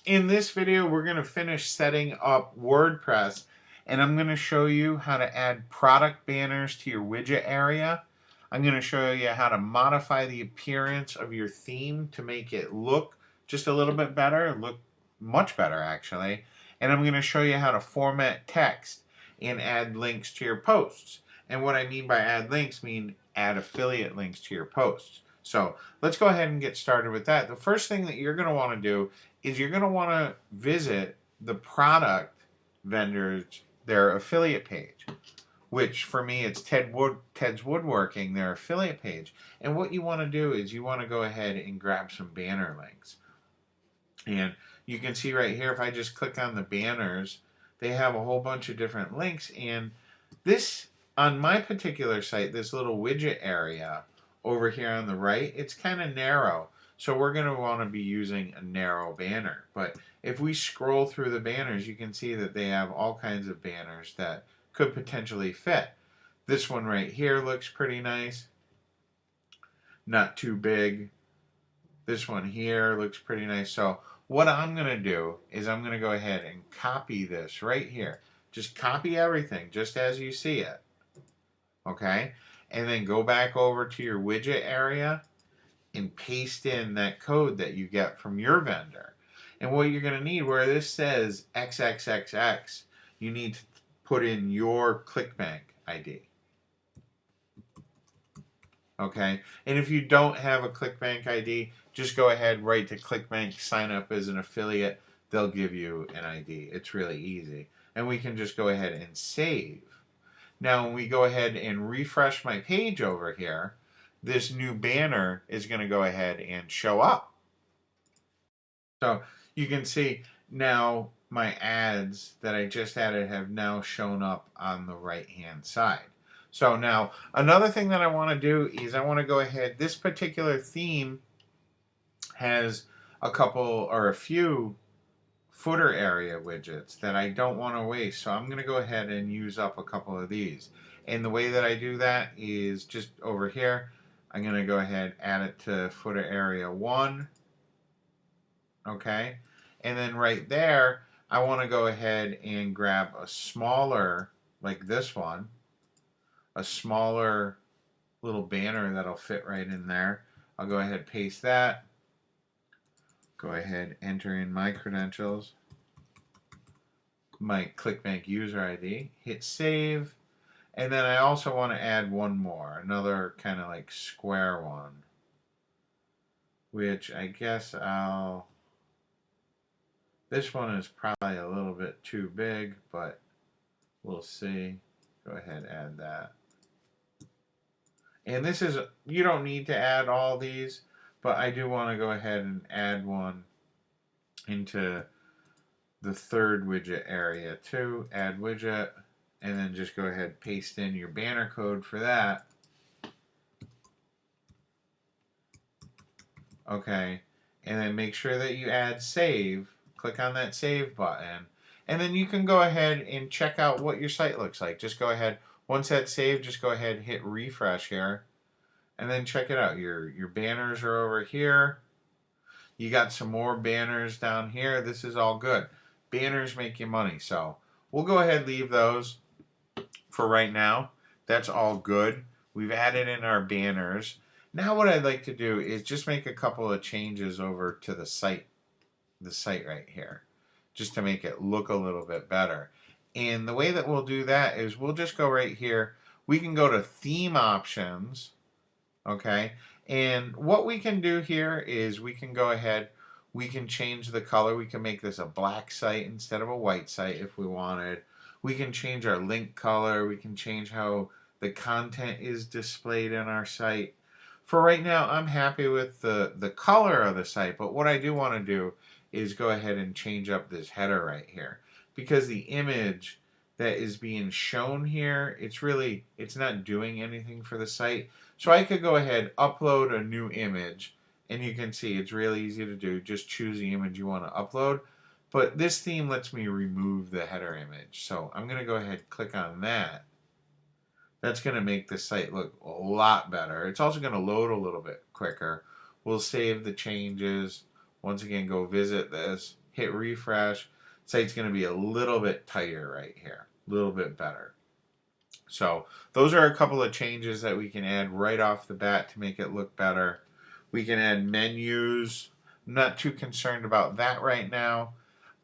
In this video, we're going to finish setting up WordPress, and I'm going to show you how to add product banners to your widget area. I'm going to show you how to modify the appearance of your theme to make it look just a little bit better, look much better actually. And I'm going to show you how to format text and add links to your posts. And what I mean by add links, mean add affiliate links to your posts. So let's go ahead and get started with that. The first thing that you're going to want to do is you're going to want to visit the product vendors, their affiliate page, which for me it's Ted's Woodworking, their affiliate page. And what you want to do is you want to go ahead and grab some banner links. And you can see right here, if I just click on the banners, they have a whole bunch of different links. And this, on my particular site, this little widget area over here on the right, it's kind of narrow. So we're going to want to be using a narrow banner. But if we scroll through the banners, you can see that they have all kinds of banners that could potentially fit. This one right here looks pretty nice. Not too big. This one here looks pretty nice. So what I'm going to do is I'm going to go ahead and copy this right here. Just copy everything just as you see it. Okay? And then go back over to your widget area and paste in that code that you get from your vendor. And what you're going to need, where this says XXXX, you need to put in your ClickBank ID. Okay? And if you don't have a ClickBank ID, just go ahead, write to ClickBank, sign up as an affiliate. They'll give you an ID. It's really easy. And we can just go ahead and save. Now, when we go ahead and refresh my page over here, this new banner is going to go ahead and show up. So you can see now my ads that I just added have now shown up on the right hand side. So now another thing that I want to do is I want to go ahead, this particular theme has a couple or a few footer area widgets that I don't want to waste. So I'm going to go ahead and use up a couple of these. And the way that I do that is just over here. I'm going to go ahead and add it to footer area 1. Okay. And then right there, I want to go ahead and grab a smaller, like this one, a smaller little banner that'll fit right in there. I'll go ahead and paste that. Go ahead, enter in my credentials, my ClickBank user ID, hit save. And then I also want to add one more, another kind of like square one, which I guess this one is probably a little bit too big, but we'll see. Go ahead, add that. And this is, you don't need to add all these, but I do want to go ahead and add one into the third widget area too. Add widget. And then just go ahead and paste in your banner code for that. Okay. And then make sure that you add save. Click on that save button. And then you can go ahead and check out what your site looks like. Just go ahead. Once that's saved, just go ahead and hit refresh here. And then check it out. Your banners are over here. You got some more banners down here. This is all good. Banners make you money. So we'll go ahead and leave those for right now. That's all good. We've added in our banners. Now what I'd like to do is just make a couple of changes over to the site right here, just to make it look a little bit better. And the way that we'll do that is we'll just go right here. We can go to theme options, okay? And what we can do here is we can go ahead, we can change the color. We can make this a black site instead of a white site if we wanted. We can change our link color. We can change how the content is displayed in our site. For right now, I'm happy with the color of the site, but what I do want to do is go ahead and change up this header right here, because the image that is being shown here, it's not doing anything for the site. So I could go ahead, upload a new image, and you can see it's really easy to do. Just choose the image you want to upload. But this theme lets me remove the header image. So I'm going to go ahead and click on that. That's going to make the site look a lot better. It's also going to load a little bit quicker. We'll save the changes. Once again, go visit this. hit refresh. Site's going to be a little bit tighter right here, a little bit better. So those are a couple of changes that we can add right off the bat to make it look better. We can add menus. I'm not too concerned about that right now.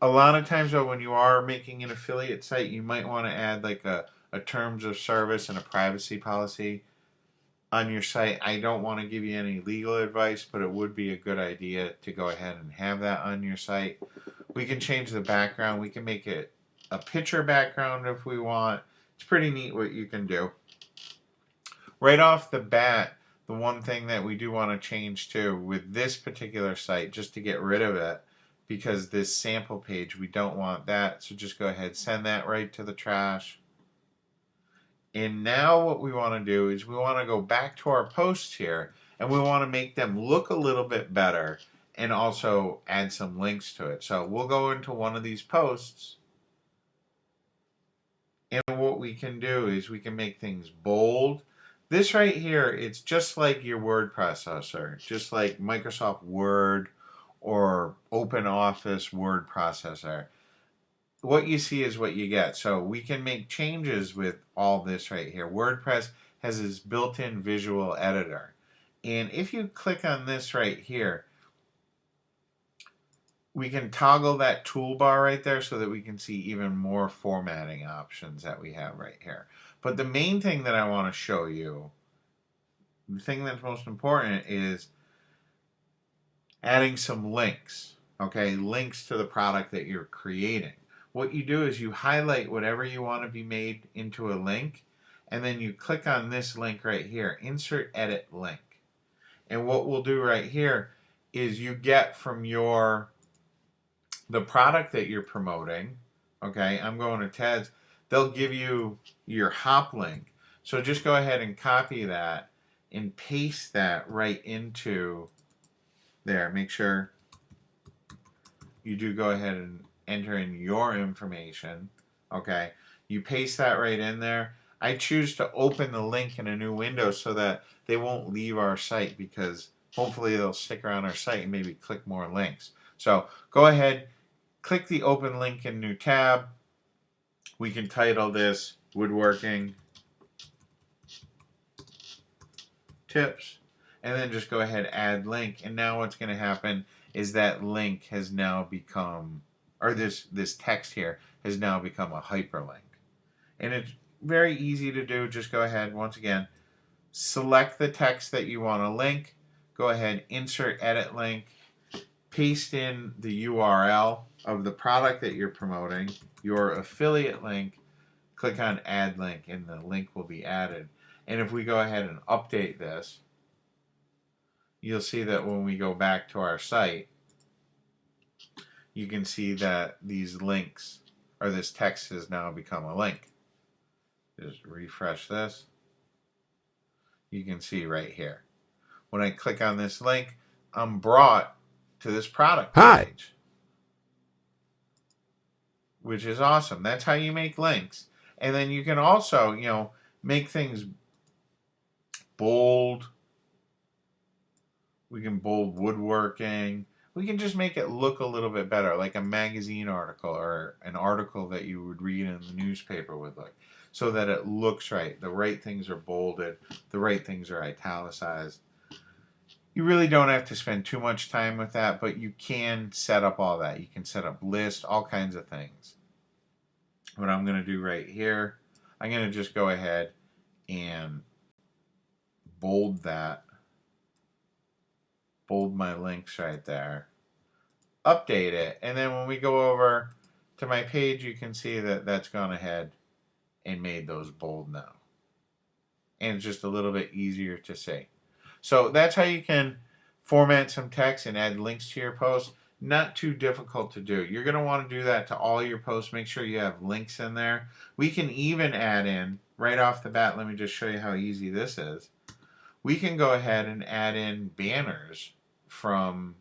A lot of times though, when you are making an affiliate site, you might want to add like a terms of service and a privacy policy on your site. I don't want to give you any legal advice, but it would be a good idea to go ahead and have that on your site. We can change the background. We can make it a picture background if we want. It's pretty neat what you can do. Right off the bat, the one thing that we do want to change too with this particular site, just to get rid of it, because this sample page, we don't want that. So just go ahead, send that right to the trash. And now what we want to do is we want to go back to our posts here, and we want to make them look a little bit better and also add some links to it. So we'll go into one of these posts, and what we can do is we can make things bold. This right here, it's just like your word processor, just like Microsoft Word or OpenOffice word processor. What you see is what you get. So we can make changes with all this right here. WordPress has this built-in visual editor. And if you click on this right here, we can toggle that toolbar right there so that we can see even more formatting options that we have right here. But the main thing that I want to show you, the thing that's most important, is adding some links. Okay, links to the product that you're creating. What you do is you highlight whatever you want to be made into a link, and then you click on this link right here, insert edit link. And what we'll do right here is you get from the product that you're promoting, okay, I'm going to Ted's, they'll give you your hop link. So just go ahead and copy that and paste that right into there. Make sure you do go ahead and enter in your information, okay? You paste that right in there. I choose to open the link in a new window so that they won't leave our site, because hopefully they'll stick around our site and maybe click more links. So go ahead, click the open link in new tab. We can title this Woodworking Tips, and then just go ahead, add link. And now what's going to happen is that link has now become, or this text here has now become a hyperlink. And it's very easy to do. Just go ahead, once again, select the text that you want to link, go ahead, insert edit link, paste in the URL of the product that you're promoting, your affiliate link, click on add link, and the link will be added. And if we go ahead and update this, you'll see that when we go back to our site, you can see that these links, or this text, has now become a link. Just refresh this. You can see right here. When I click on this link, I'm brought to this product page, which is awesome. That's how you make links. And then you can also, make things bold. We can bold woodworking. We can just make it look a little bit better, like a magazine article or an article that you would read in the newspaper would look, so that it looks right. The right things are bolded. The right things are italicized. You really don't have to spend too much time with that, but you can set up all that. You can set up lists, all kinds of things. What I'm going to do right here, I'm going to just go ahead and bold that. Bold my links right there. Update it. And then when we go over to my page, you can see that that's gone ahead and made those bold now. And it's just a little bit easier to see. So that's how you can format some text and add links to your post. Not too difficult to do. You're going to want to do that to all your posts. Make sure you have links in there. We can even add in, right off the bat, let me just show you how easy this is. We can go ahead and add in banners from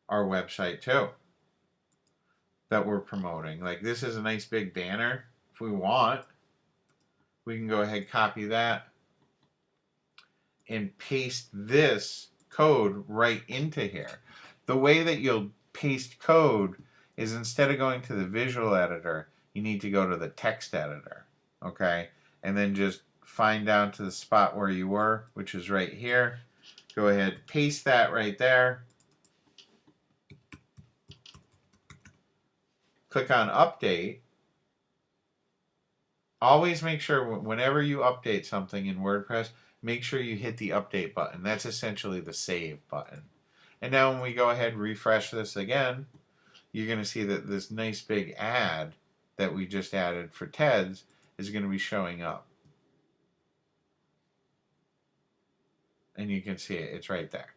our website too that we're promoting. Like this is a nice big banner. If we want, we can go ahead, copy that, and paste this code right into here. The way that you'll paste code is instead of going to the visual editor, you need to go to the text editor, okay? And then just find down to the spot where you were, which is right here. Go ahead, paste that right there. Click on Update. Always make sure whenever you update something in WordPress, make sure you hit the Update button. That's essentially the Save button. And now when we go ahead and refresh this again, you're going to see that this nice big ad that we just added for TEDS is going to be showing up. And you can see it. It's right there.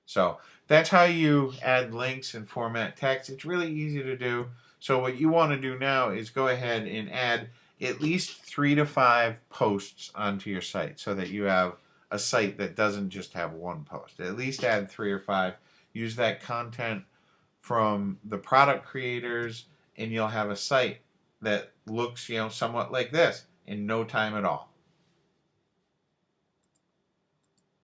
So that's how you add links and format text. It's really easy to do. So what you want to do now is go ahead and add at least 3 to 5 posts onto your site so that you have a site that doesn't just have one post. At least add 3 or 5. Use that content from the product creators and you'll have a site that looks, somewhat like this in no time at all.